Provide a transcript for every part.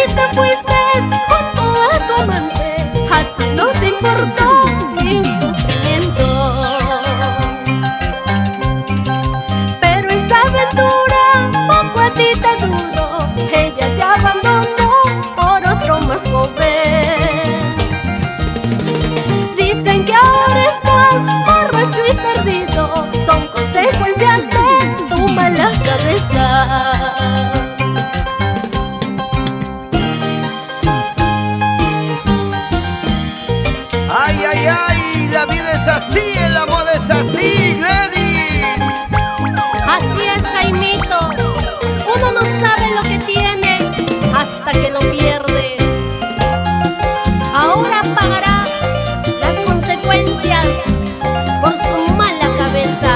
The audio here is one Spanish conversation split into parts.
feliz te fuiste junto a tu amante, a ti no te importó mi sufrimiento. Pero esa aventura poco a ti te duró, ella te abandonó por otro más joven. Dicen que ahora estás borracho y perdido, son consecuencias de tu mala cabeza. Ay, ay, ay, la vida es así, el amor es así, Gladys. Así es, Jaimito, uno no sabe lo que tiene hasta que lo pierde. Ahora pagará las consecuencias por su mala cabeza.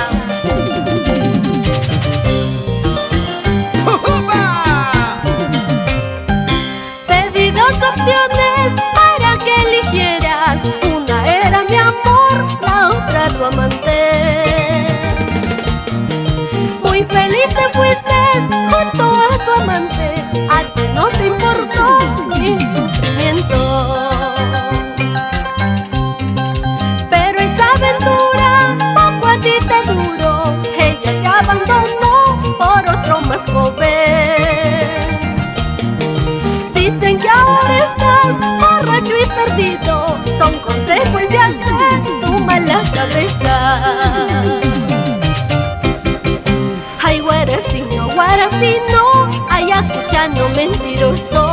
¡Upa! Te di dos opciones para que eligieras, una era mi amor, la otra tu amante. Muy feliz te fuiste junto a tu amante, a ti no te importó mi sufrimiento. Pero esa aventura poco a ti te duró, ella te abandonó por otro más joven. Dicen que ahora estás borracho y perdido, son consecuencias de tu mala cabeza. Ay, guarasino, guarasino, ayacuchano mentiroso.